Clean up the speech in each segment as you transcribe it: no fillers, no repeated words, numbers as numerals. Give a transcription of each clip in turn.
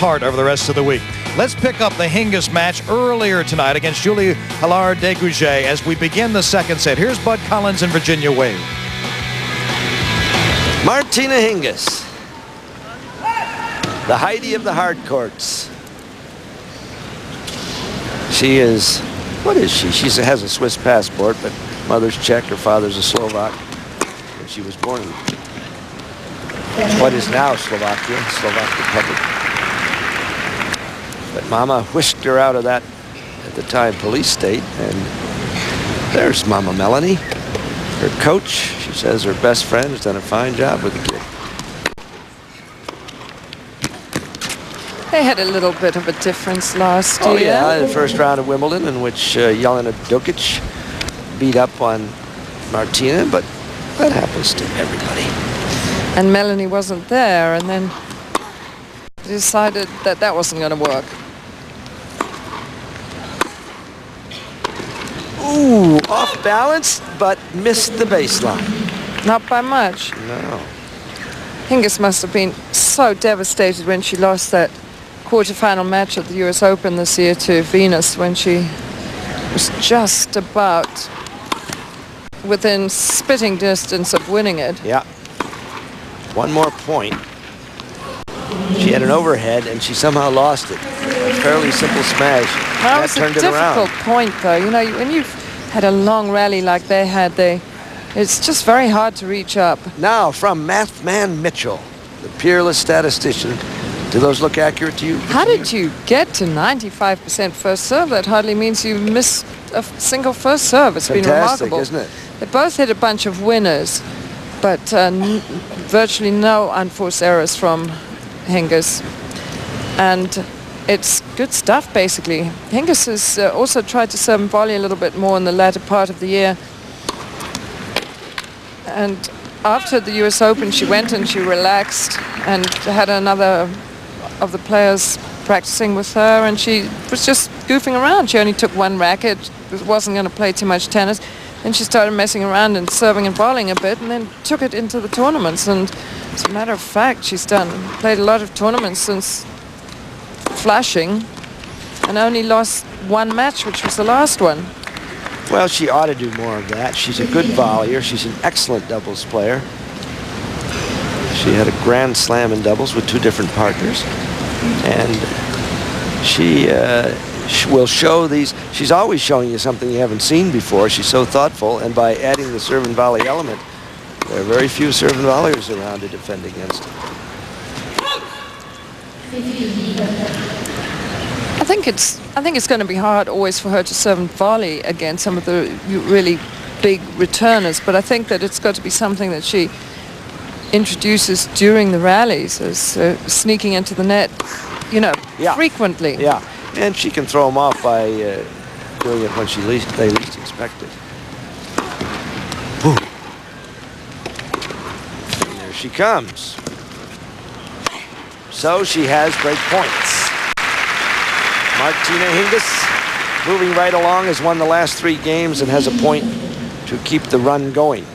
apart over the rest of the week. Let's pick up the Hingis match earlier tonight against Julie Halard Decugis as we begin the second set. Here's Bud Collins and Virginia Wade. Martina Hingis, the Heidi of the hard courts. She is, what is she? She has a Swiss passport, but mother's Czech, her father's a Slovak. And she was born in what is now Slovakia, Slovak Republic. But Mama whisked her out of that, at the time, police state. And there's Mama Melanie, her coach. She says her best friend has done a fine job with the kid. They had a little bit of a difference last year. Oh yeah, the first round of Wimbledon, in which Halard Decugis beat up on Martina, but that happens to everybody. And Melanie wasn't there, and then decided that that wasn't going to work. Ooh, off balance, but missed the baseline. Not by much. No. Hingis must have been so devastated when she lost that quarterfinal match at the US Open this year to Venus, when she was just about within spitting distance of winning it. Yeah. One more point. She had an overhead and she somehow lost it. A fairly simple smash. That was a difficult point, though. You know, when you've had a long rally like they had, it's just very hard to reach up. Now, from Mathman Mitchell, the peerless statistician. Do those look accurate to you? How did you get to 95% first serve? That hardly means you missed a single first serve. It's been remarkable, isn't it? They both hit a bunch of winners, but virtually no unforced errors from Hingis. And it's good stuff, basically. Hingis has also tried to serve and volley a little bit more in the latter part of the year. And after the US Open, she went and she relaxed and had another of the players practicing with her, and she was just goofing around. She only took one racket, wasn't going to play too much tennis. Then she started messing around and serving and volleying a bit, and then took it into the tournaments. And as a matter of fact, she's played a lot of tournaments since Flushing, and only lost one match, which was the last one. Well, she ought to do more of that. She's a good volleyer. She's an excellent doubles player. She had a grand slam in doubles with two different partners. And she will show these. She's always showing you something you haven't seen before. She's so thoughtful. And by adding the serve and volley element, there are very few serve and volleyers around to defend against. I think it's going to be hard always for her to serve and volley against some of the really big returners, but I think that it's got to be something that she introduces during the rallies, as sneaking into the net, you know, frequently. Yeah, and she can throw them off by doing it when they least expect it. Ooh. And there she comes. So she has break points. Martina Hingis, moving right along, has won the last 3 games and has a point to keep the run going.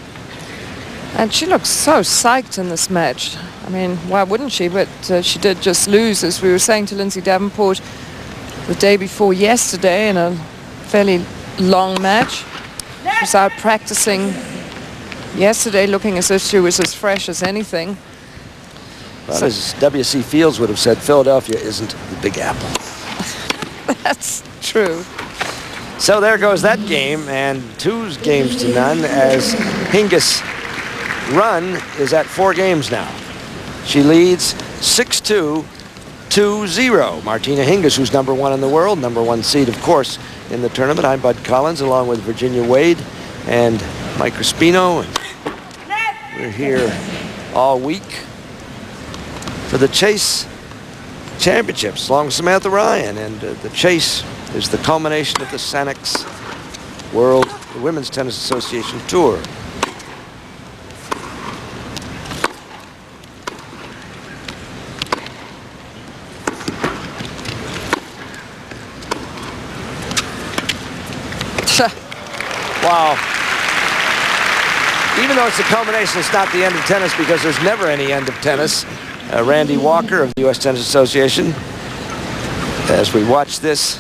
And she looks so psyched in this match. I mean, why wouldn't she? But she did just lose, as we were saying to Lindsay Davenport the day before yesterday, in a fairly long match. She was out practicing yesterday, looking as if she was as fresh as anything. Well, as W.C. Fields would have said, Philadelphia isn't the Big Apple. That's true. So there goes that game, and 2 games to none, as Hingis' run is at 4 games now. She leads 6-2, 2-0. Martina Hingis, who's #1 in the world, #1 seed, of course, in the tournament. I'm Bud Collins, along with Virginia Wade and Mike Crispino. We're here all week for the Chase Championships, along with Samantha Ryan. And the Chase is the culmination of the Sanex World Women's Tennis Association Tour. Wow. Even though it's the culmination, it's not the end of tennis, because there's never any end of tennis. Randy Walker of the U.S. Tennis Association As we watch this,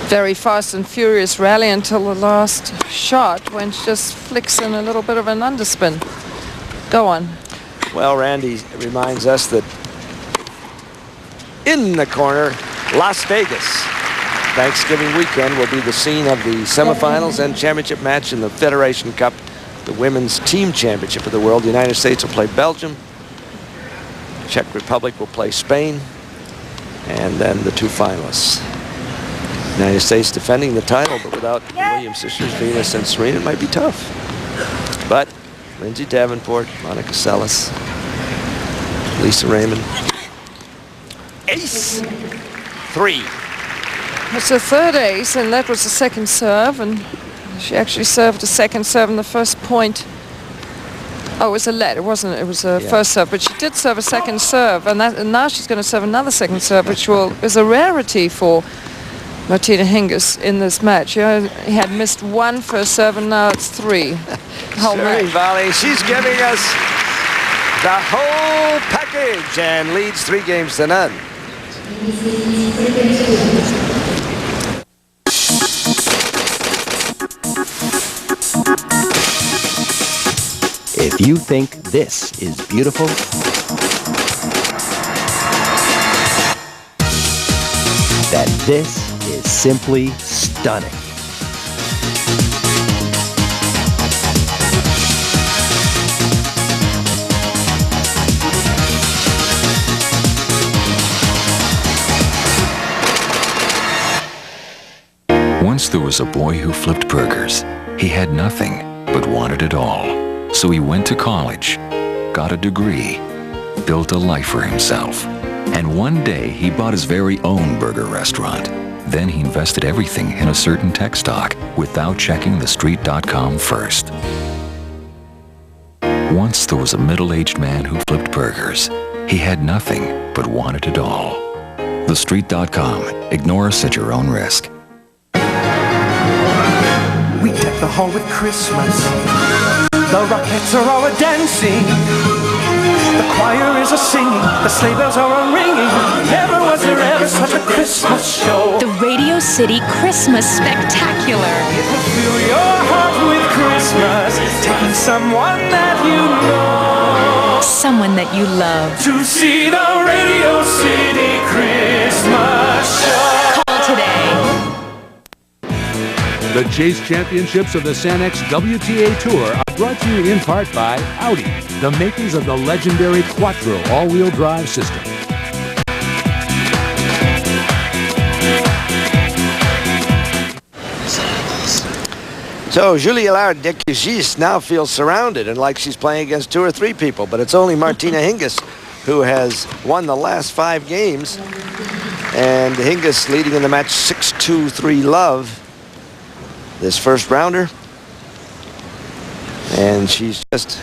very fast and furious rally until the last shot when she just flicks in a little bit of an underspin. Go on. well, Randy reminds us that in the corner, Las Vegas, Thanksgiving weekend will be the scene of the semifinals and championship match in the Federation Cup, the women's team championship of the world. The United States will play Belgium. Czech Republic will play Spain. And then the two finalists. United States defending the title, but without the Williams sisters, Venus and Serena, it might be tough. But Lindsay Davenport, Monica Seles, Lisa Raymond. Ace! 3. It's her third ace, and that was the second serve, and she actually served a second serve in the first point. Oh, it was a let, it wasn't, it was a first serve, but she did serve a second serve, and now she's going to serve another second serve, which is a rarity for Martina Hingis in this match. He had missed one first serve, and now it's 3. Whole match. Volley. She's giving us the whole package and leads 3 games to none. If you think this is beautiful, then this is simply stunning. Once there was a boy who flipped burgers. He had nothing, but wanted it all. So he went to college, got a degree, built a life for himself. And one day he bought his very own burger restaurant. Then he invested everything in a certain tech stock without checking TheStreet.com first. Once there was a middle-aged man who flipped burgers. He had nothing, but wanted it all. TheStreet.com. Ignore us at your own risk. We deck the hall with Christmas. The rockets are all a-dancing. The choir is a-singing. The sleigh bells are a-ringing. Never was there ever such a Christmas show. The Radio City Christmas Spectacular. It will fill your heart with Christmas. Taking someone that you know. Someone that you love. To see the Radio City Christmas show. Call today. The Chase Championships of the Sanex WTA Tour are brought to you in part by Audi, the makers of the legendary Quattro all-wheel drive system. So Julie Halard Decugis now feels surrounded and like she's playing against 2 or 3 people, but it's only Martina Hingis who has won the last 5 games. And Hingis leading in the match 6-2, 3-love. This first rounder, and she's just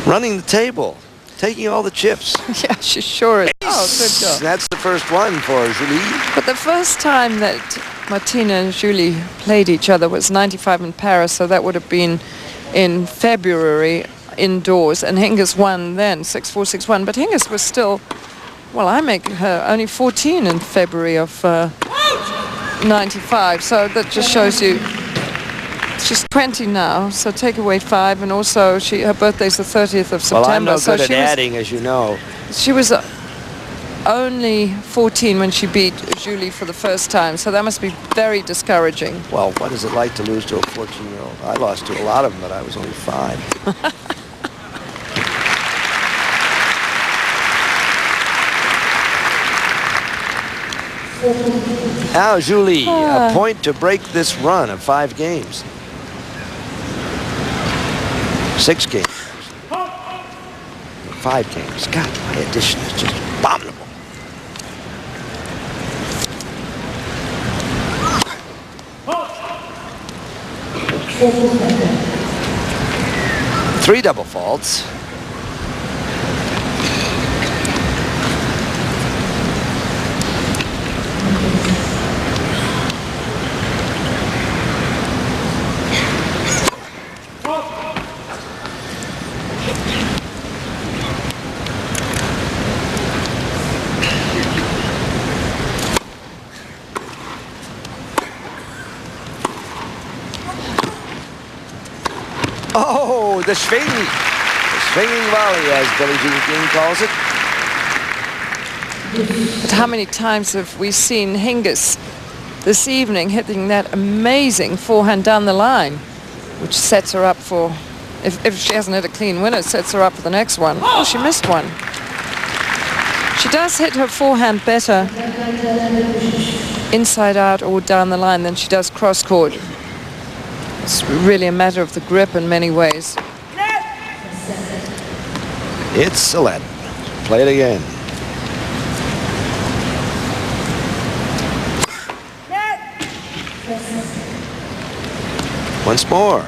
running the table, taking all the chips. Yeah, she sure is. Oh, good job. That's the first one for Julie. But the first time that Martina and Julie played each other was 95 in Paris, so that would have been in February indoors, and Hingis won then, 6-4, 6-1. But Hingis was still, well, I make her only 14 in February of 95, so that just shows you she's 20 now, so take away 5, and also her birthday's the 30th of September. Well, I'm no so good at adding, as you know. She was only 14 when she beat Julie for the first time, so that must be very discouraging. Well, what is it like to lose to a 14-year-old? I lost to a lot of them, but I was only 5. Now, Julie, a point to break this run of 5 games. 6 games. 5 games. God, my addition is just abominable. Three double faults. Oh, the swinging volley, as Billie Jean King calls it. But how many times have we seen Hingis this evening hitting that amazing forehand down the line, which sets her up for, if she hasn't hit a clean winner, sets her up for the next one. Oh, she missed one. She does hit her forehand better inside out or down the line than she does cross court. It's really a matter of the grip in many ways. It's 11. Play it again. Once more.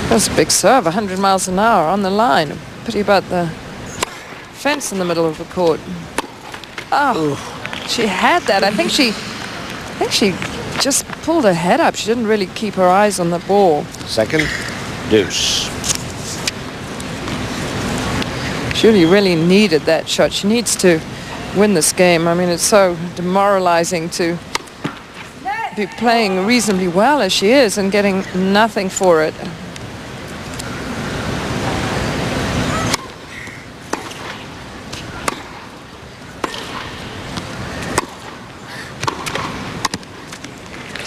That's a big serve, 100 miles an hour on the line. Pity about the fence in the middle of the court. Oh, she had that. I think she just pulled her head up. She didn't really keep her eyes on the ball. Second deuce. Julie really needed that shot. She needs to win this game. I mean, it's so demoralizing to be playing reasonably well as she is and getting nothing for it.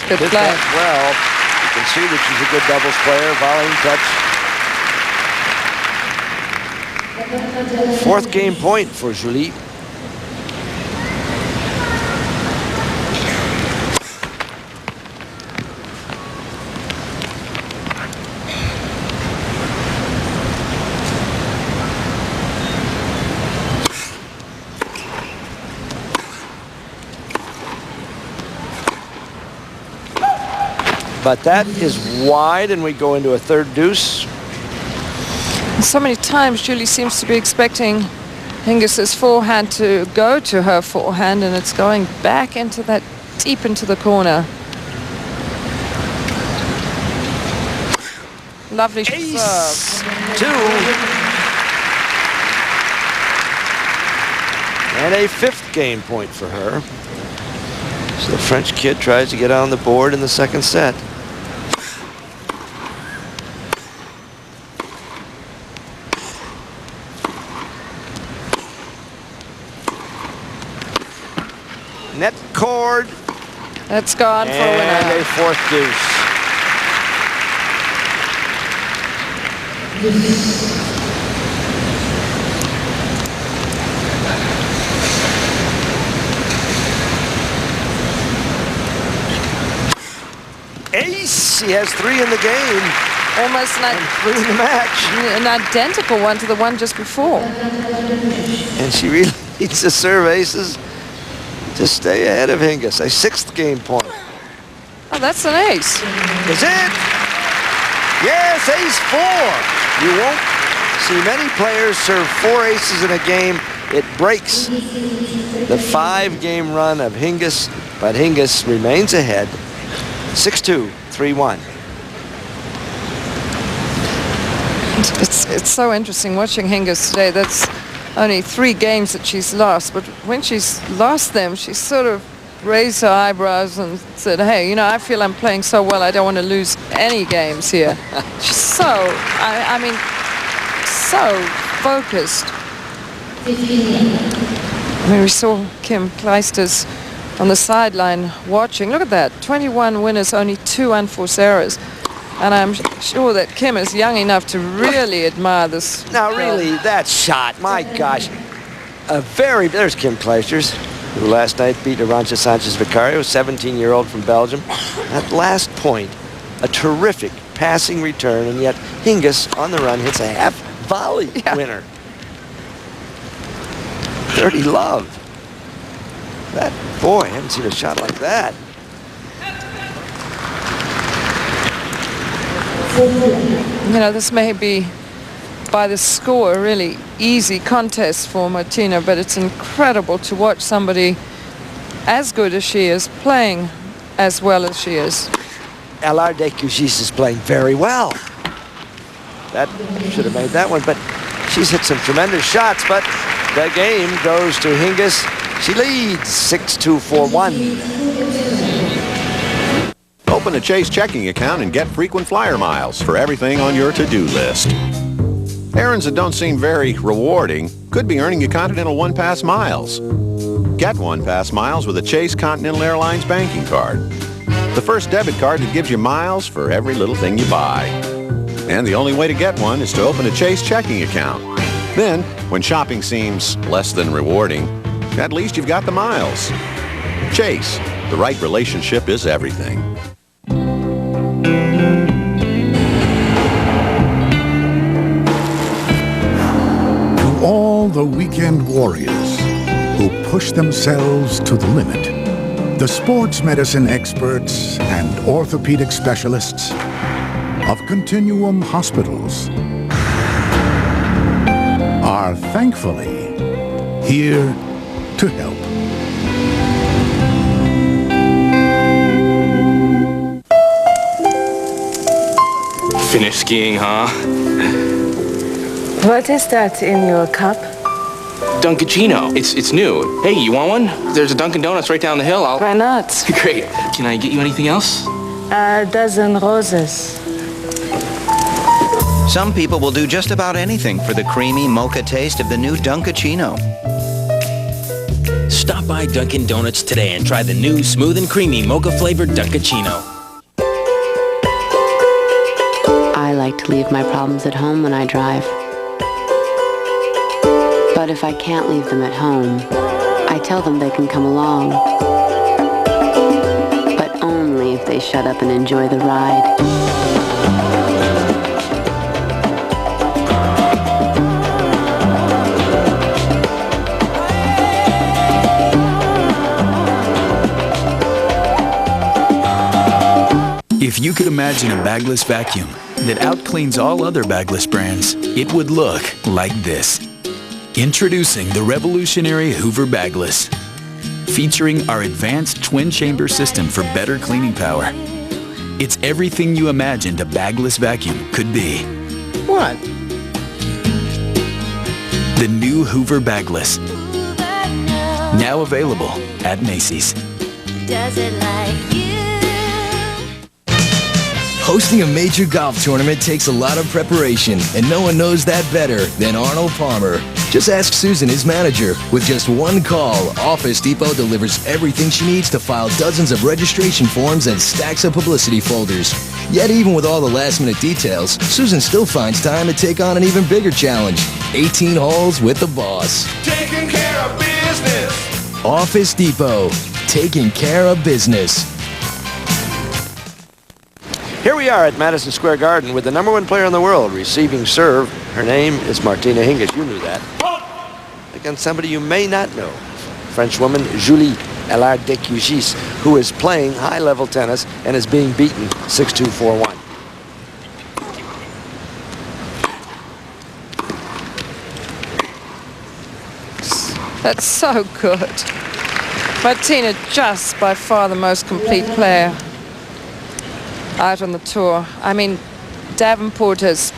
Good Did play. that well. You can see that she's a good doubles player. Volleying touch. Fourth game point for Julie. But that is wide, and we go into a third deuce. So many times Julie seems to be expecting Hingis's forehand to go to her forehand, and it's going back into that, deep into the corner. Lovely serve. 2. And a fifth game point for her. So the French kid tries to get on the board in the second set. Net cord. That's gone for a winner. And a fourth deuce. Ace. He has 3 in the game. Almost And 3 in the match. an identical one to the one just before. And she really needs to serve aces to stay ahead of Hingis. A sixth game point. Oh, that's an ace. Is it? Yes, ace 4. You won't see many players serve 4 aces in a game. It breaks the 5-game run of Hingis, but Hingis remains ahead. 6-2, 3-1. It's so interesting watching Hingis today. That's only 3 games that she's lost, but when she's lost them, she sort of raised her eyebrows and said, hey, you know, I feel I'm playing so well, I don't want to lose any games here. She's so, I mean, so focused. I mean, we saw Kim Kleisters on the sideline watching. Look at that, 21 winners, only 2 unforced errors. And I'm sure that Kim is young enough to really admire this. Now, really, that shot, my gosh. There's Kim Kleisters, who last night beat Arantxa Sanchez-Vicario, 17-year-old from Belgium. That last point, a terrific passing return, and yet Hingis on the run hits a half volley winner. 30 love. That, boy, I haven't seen a shot like that. You know, this may be, by the score, a really easy contest for Martina, but it's incredible to watch somebody as good as she is playing as well as she is. Halard Decugis is playing very well. That should have made that one, but she's hit some tremendous shots, but the game goes to Hingis. She leads 6-2, 4-1. Open Open a Chase checking account and get frequent flyer miles for everything on your to-do list. Errands that don't seem very rewarding could be earning you Continental One Pass miles. Get One Pass miles with a Chase Continental Airlines banking card. The first debit card that gives you miles for every little thing you buy. And the only way to get one is to open a Chase checking account. Then, when shopping seems less than rewarding, at least you've got the miles. Chase, the right relationship is everything. To all the weekend warriors who push themselves to the limit, the sports medicine experts and orthopedic specialists of Continuum Hospitals are thankfully here to help. Finished skiing, huh? What is that in your cup? Dunkachino. It's new. Hey, you want one? There's a Dunkin' Donuts right down the hill. Why not? Great. Can I get you anything else? A dozen roses. Some people will do just about anything for the creamy mocha taste of the new Dunkachino. Stop by Dunkin' Donuts today and try the new smooth and creamy mocha-flavored Dunkachino. I like to leave my problems at home when I drive. But if I can't leave them at home, I tell them they can come along. But only if they shut up and enjoy the ride. If you could imagine a bagless vacuum that outcleans all other bagless brands, it would look like this. Introducing the revolutionary Hoover Bagless, featuring our advanced twin-chamber system for better cleaning power. It's everything you imagined a bagless vacuum could be. What? The new Hoover Bagless. Now available at Macy's. Does it like you? Hosting a major golf tournament takes a lot of preparation, and no one knows that better than Arnold Palmer. Just ask Susan, his manager. With just one call, Office Depot delivers everything she needs to file dozens of registration forms and stacks of publicity folders. Yet even with all the last-minute details, Susan still finds time to take on an even bigger challenge. 18 holes with the boss. Taking care of business. Office Depot. Taking care of business. Here we are at Madison Square Garden with the #1 player in the world receiving serve. Her name is Martina Hingis. You knew that. Against somebody you may not know. Frenchwoman Julie Halard Decugis, who is playing high-level tennis and is being beaten 6-2, 4-1. That's so good. Martina, just by far the most complete player out on the tour. I mean, Davenport has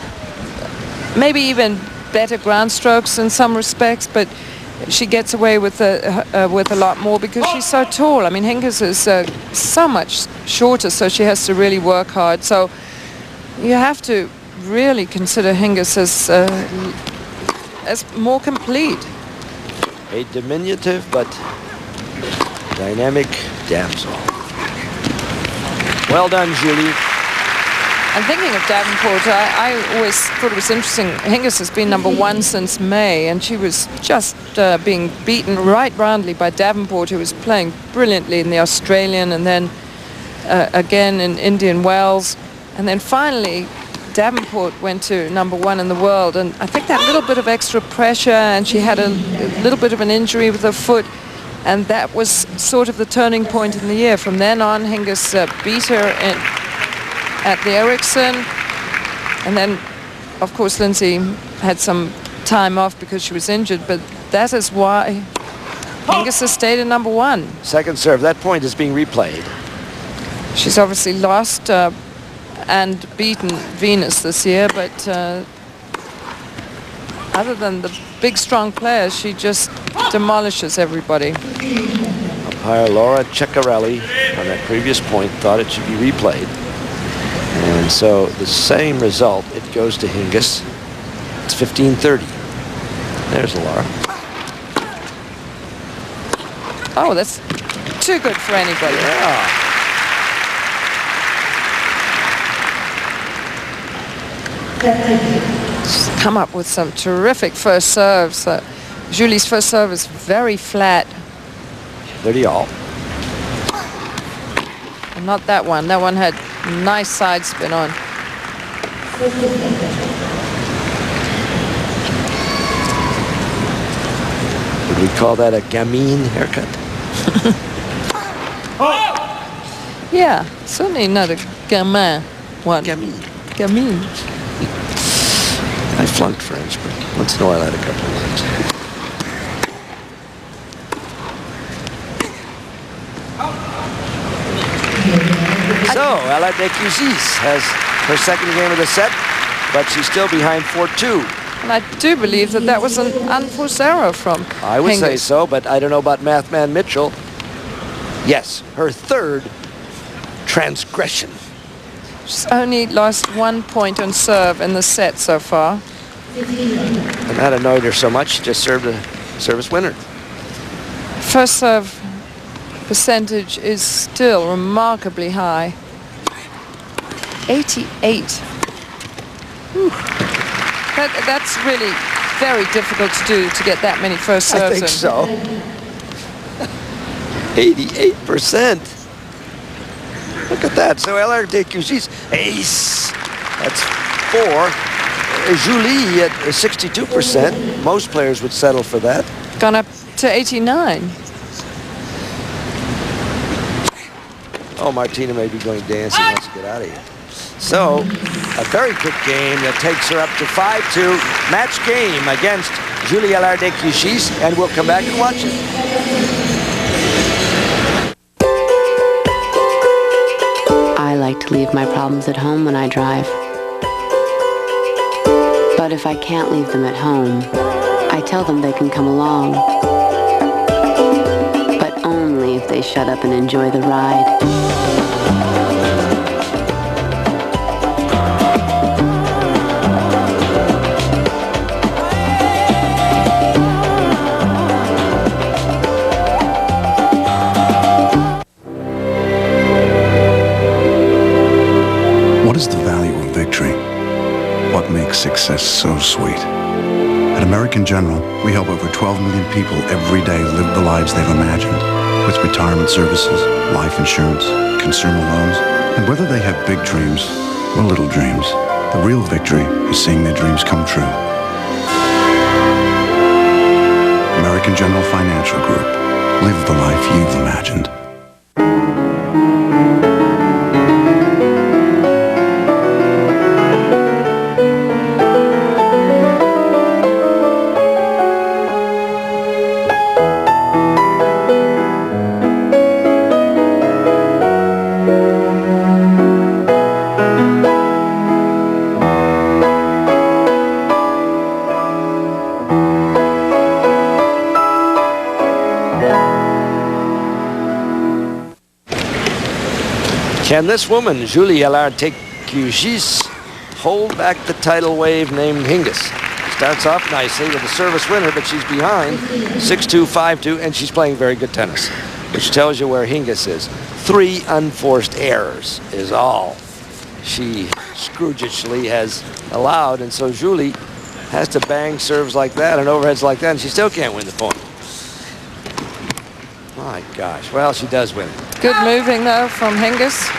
maybe even better ground strokes in some respects, but she gets away with a lot more because she's so tall. I mean, Hingis is so much shorter, so she has to really work hard. So you have to really consider Hingis as more complete. A diminutive but dynamic damsel. Well done, Julie. And thinking of Davenport, I always thought it was interesting. Hingis has been #1 since May, and she was just being beaten right roundly by Davenport, who was playing brilliantly in the Australian, and then again in Indian Wells. And then finally, Davenport went to #1 in the world. And I think that little bit of extra pressure, and she had a little bit of an injury with her foot, and that was sort of the turning point in the year. From then on, Hingis beat her at the Ericsson. And then, of course, Lindsay had some time off because she was injured, but that is why Hingis has stayed at #1. Second serve. That point is being replayed. She's obviously lost and beaten Venus this year, but other than the big, strong players, she just demolishes everybody. Umpire Laura Ceccarelli on that previous point thought it should be replayed. And so the same result, it goes to Hingis. It's 15-30. There's Laura. Oh, that's too good for anybody. Yeah. She's come up with some terrific first serves. Julie's first serve is very flat. 30 all. And not that one. That one had nice side spin on. Would we call that a gamine haircut? Yeah, certainly not a gamin one. Gamine. Gamine. I flunked French, but once in a while I had a couple of words. So, Halard Decugis has her second game of the set, but she's still behind 4-2. And I do believe that that was an unforced error from I would say Hingis. so, but I don't know about Mathman Mitchell. Yes, her third transgression. She's only lost 1 point on serve in the set so far. And that annoyed her so much, she just served a service winner. First serve percentage is still remarkably high. 88. Whew. That's really very difficult to do, to get that many first serves I think in. so. 88%. Look at that. So Halard Decugis, ace. That's 4. Julie at 62%. Most players would settle for that. Gone up to 89. Oh, Martina may be going dancing. Wants to get out of here. So, a very quick game that takes her up to 5-2. Match game against Julie Halard Decugis, and we'll come back and watch it. I like to leave my problems at home when I drive. But if I can't leave them at home, I tell them they can come along. But only if they shut up and enjoy the ride. What is the value of victory? What makes success so sweet? At American General, we help over 12 million people every day live the lives they've imagined. With retirement services, life insurance, consumer loans, and whether they have big dreams or little dreams, the real victory is seeing their dreams come true. American General Financial Group. Live the life you've imagined. Can this woman, Julie Halard Decugis, hold back the tidal wave named Hingis? Starts off nicely with a service winner, but she's behind 6-2, 5-2, and she's playing very good tennis, which tells you where Hingis is. 3 unforced errors is all she Scroogishly has allowed, and so Julie has to bang serves like that and overheads like that, and she still can't win the point. My gosh. Well, she does win it. Good moving, though, from Hingis.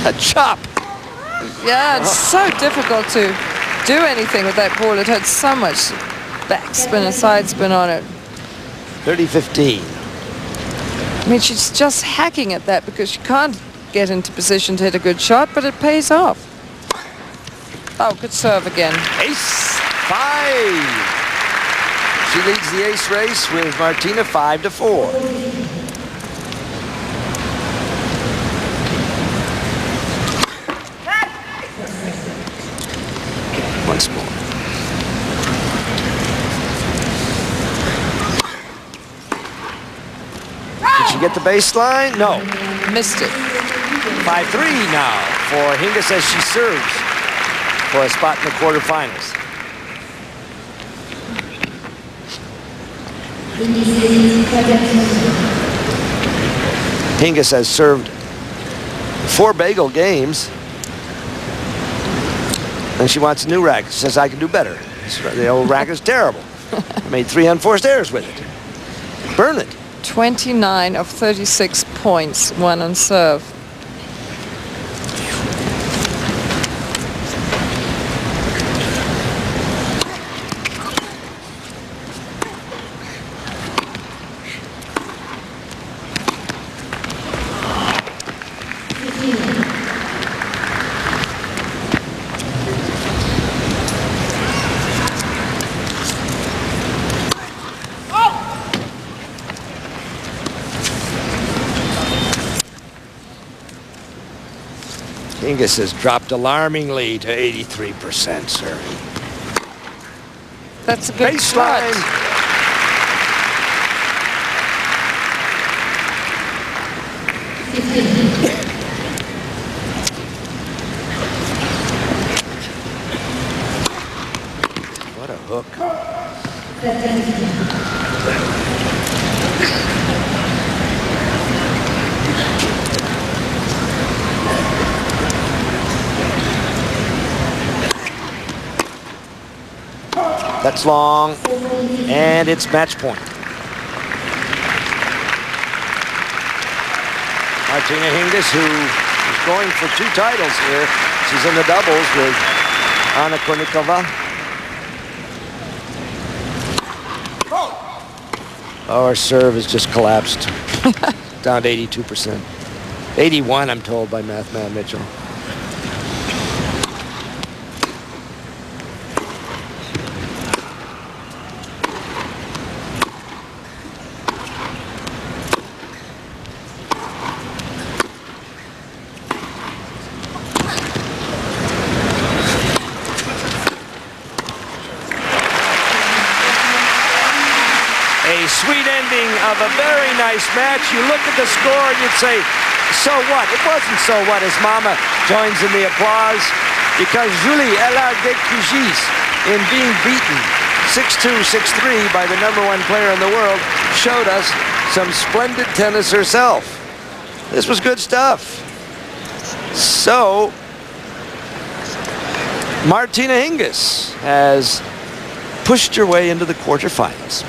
A chop. Yeah, it's so difficult to do anything with that ball. It had so much backspin and side spin on it. 30-15. I mean, she's just hacking at that because she can't get into position to hit a good shot, but it pays off. Oh, good serve again. Ace 5. She leads the ace race with Martina 5-4. Once more. Did she get the baseline? No. Missed it. 5-3 now for Hingis as she serves for a spot in the quarterfinals. Hingis has served 4 bagel games, and she wants a new racket. She says, I can do better. The old racket's terrible. I made 3 unforced errors with it. Burn it. 29 of 36 points won on serve. Hingis has dropped alarmingly to 83% serving. That's a good baseline. What a hook. That's long, and it's match point. Martina Hingis, who is going for 2 titles here. She's in the doubles with Anna Kournikova. Oh, her serve has just collapsed. Down to 82%. 81, I'm told by Math Man Mitchell. Sweet ending of a very nice match. You look at the score and you'd say, so what? It wasn't so what, as Mama joins in the applause, because Halard Decugis, in being beaten 6-2, 6-3 by the #1 player in the world, showed us some splendid tennis herself. This was good stuff. So, Martina Hingis has pushed her way into the quarterfinals.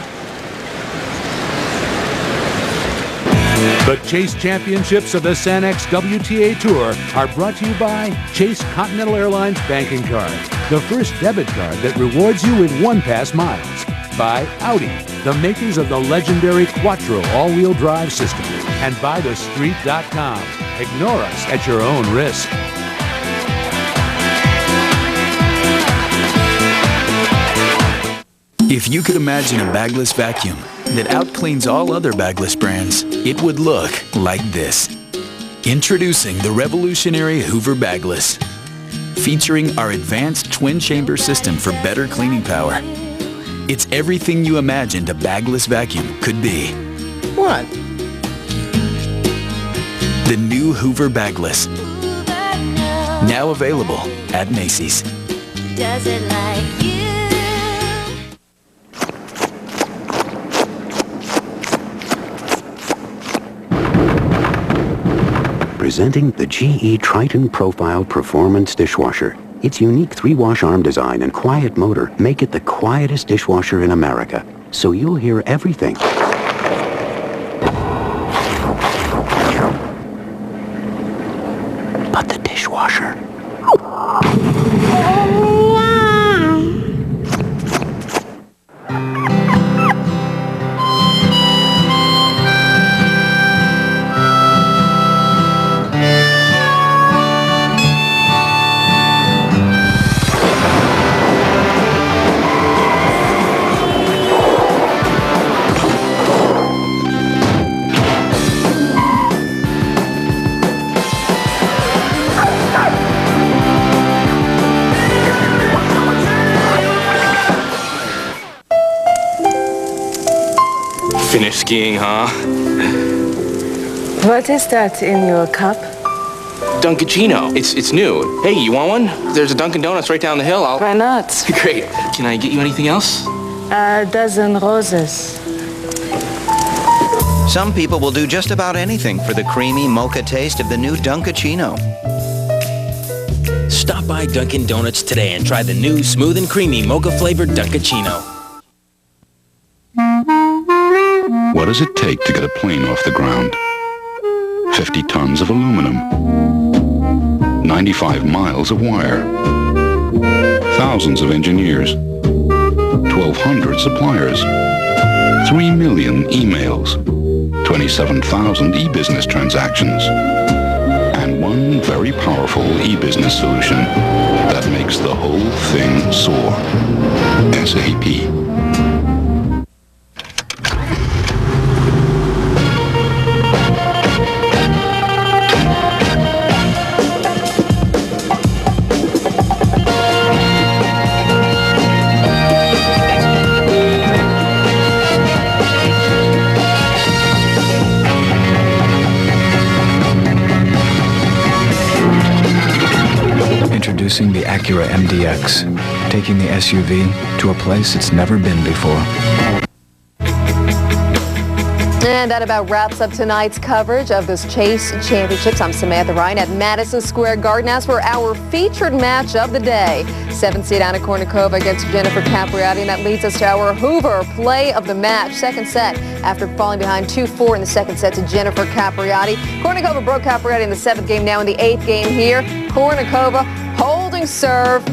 The Chase Championships of the Sanex WTA Tour are brought to you by Chase Continental Airlines Banking Card, the first debit card that rewards you with 1 pass miles. By Audi, the makers of the legendary Quattro all-wheel drive system. And by TheStreet.com. Ignore us at your own risk. If you could imagine a bagless vacuum that outcleans all other bagless brands, it would look like this. Introducing the revolutionary Hoover Bagless. Featuring our advanced twin-chamber system for better cleaning power. It's everything you imagined a bagless vacuum could be. What? The new Hoover Bagless. Now available at Macy's. Does it like you? Presenting the GE Triton Profile Performance Dishwasher. Its unique 3-wash arm design and quiet motor make it the quietest dishwasher in America. So you'll hear everything. But the dishwasher. Finish skiing, huh? What is that in your cup? Dunkachino. It's new. Hey, you want one? There's a Dunkin' Donuts right down the hill. Why not? Great. Can I get you anything else? A dozen roses. Some people will do just about anything for the creamy mocha taste of the new Dunkachino. Stop by Dunkin' Donuts today and try the new smooth and creamy mocha-flavored Dunkachino. What does it take to get a plane off the ground? 50 tons of aluminum, 95 miles of wire, thousands of engineers, 1,200 suppliers, 3 million emails, 27,000 e-business transactions, and one very powerful e-business solution that makes the whole thing soar. SAP. Introducing the Acura MDX, taking the SUV to a place it's never been before. And that about wraps up tonight's coverage of this Chase Championships. I'm Samantha Ryan at Madison Square Garden. As for our featured match of the day, 7th seed Anna Kournikova against Jennifer Capriati, and that leads us to our Hoover play of the match. Second set, after falling behind 2-4 in the second set to Jennifer Capriati. Kournikova broke Capriati in the 7th game, now in the 8th game here. Kournikova holding serve.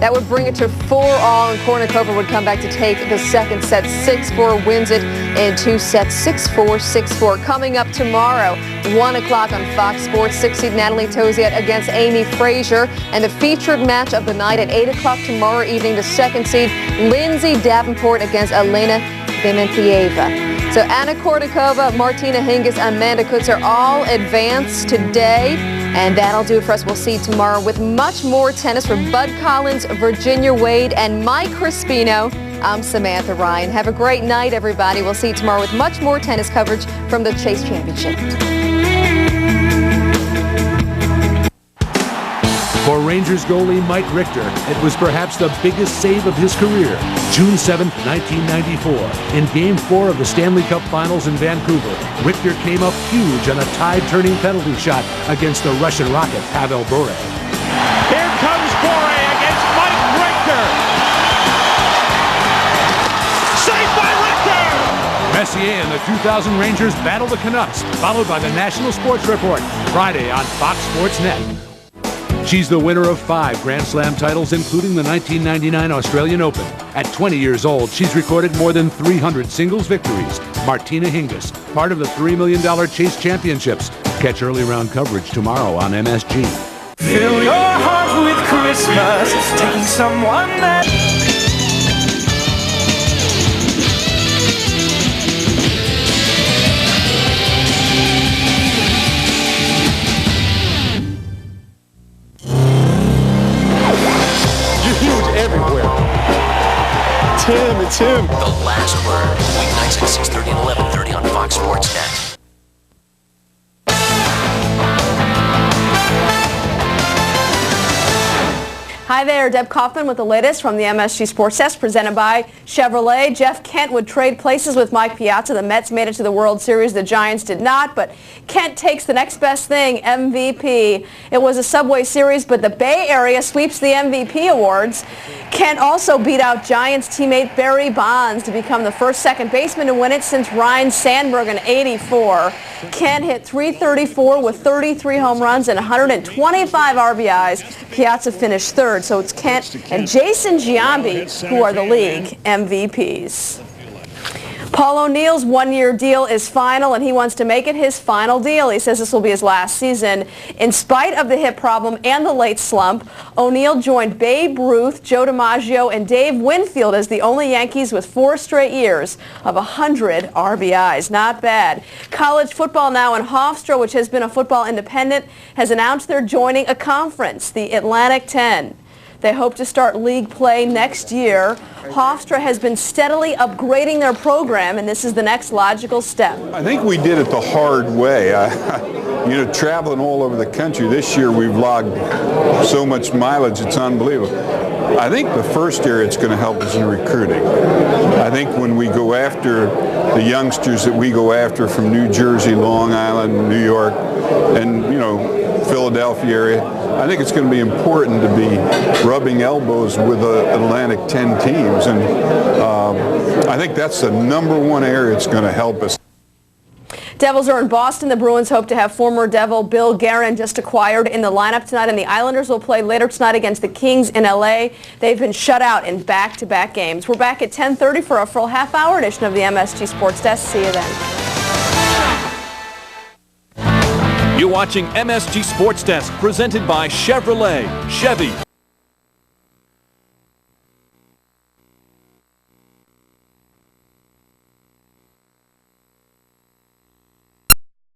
That would bring it to 4-all, and Kournikova would come back to take the second set 6-4, wins it in 2 sets, 6-4, 6-4. Coming up tomorrow, 1 o'clock on Fox Sports, 6th seed Natalie Toziat against Amy Frazier, and the featured match of the night at 8 o'clock tomorrow evening, the 2nd seed Lindsay Davenport against Elena Dementieva. So Anna Kournikova, Martina Hingis, Amanda Kutzer all advanced today. And that'll do it for us. We'll see you tomorrow with much more tennis for Bud Collins, Virginia Wade, and Mike Crispino. I'm Samantha Ryan. Have a great night, everybody. We'll see you tomorrow with much more tennis coverage from the Chase Championship. For Rangers goalie Mike Richter, it was perhaps the biggest save of his career. June 7, 1994. In Game 4 of the Stanley Cup Finals in Vancouver, Richter came up huge on a tide-turning penalty shot against the Russian rocket Pavel Bure. Here comes Bure against Mike Richter. Saved by Richter! Messier and the 2000 Rangers battle the Canucks, followed by the National Sports Report, Friday on Fox Sports Net. She's the winner of 5 Grand Slam titles, including the 1999 Australian Open. At 20 years old, she's recorded more than 300 singles victories. Martina Hingis, part of the $3 million Chase Championships. Catch early round coverage tomorrow on MSG. Fill your heart with Christmas, taking someone that... Everywhere. It's him. The Last Word. Weeknights at 6:30 and 11:30 on Fox Sports Net. Hi there, Deb Kaufman with the latest from the MSG Sports Desk presented by Chevrolet. Jeff Kent would trade places with Mike Piazza. The Mets made it to the World Series. The Giants did not, but Kent takes the next best thing, MVP. It was a Subway Series, but the Bay Area sweeps the MVP awards. Kent also beat out Giants teammate Barry Bonds to become the first second baseman to win it since Ryne Sandberg in ¡84. Kent hit .334 with 33 home runs and 125 RBIs. Piazza finished third, so it's Kent and Jason Giambi who are the league MVPs. Paul O'Neill's one-year deal is final, and he wants to make it his final deal. He says this will be his last season. In spite of the hip problem and the late slump, O'Neill joined Babe Ruth, Joe DiMaggio, and Dave Winfield as the only Yankees with 4 straight years of 100 RBIs. Not bad. College football now, in Hofstra, which has been a football independent, has announced they're joining a conference, the Atlantic 10. They hope to start league play next year. Hofstra has been steadily upgrading their program, and this is the next logical step. I think we did it the hard way. You know, traveling all over the country this year, we've logged so much mileage, it's unbelievable. I think the first area it's going to help is in recruiting. I think when we go after the youngsters that we go after from New Jersey, Long Island, New York, and, you know, Philadelphia area, I think it's going to be important to be rubbing elbows with Atlantic 10 teams, and I think that's the #1 area it's going to help us. Devils are in Boston. The Bruins hope to have former Devil Bill Guerin, just acquired, in the lineup tonight, and the Islanders will play later tonight against the Kings in L.A. They've been shut out in back-to-back games. We're back at 10:30 for a full half-hour edition of the MSG Sports Desk. See you then. You're watching MSG Sports Desk, presented by Chevrolet. Chevy.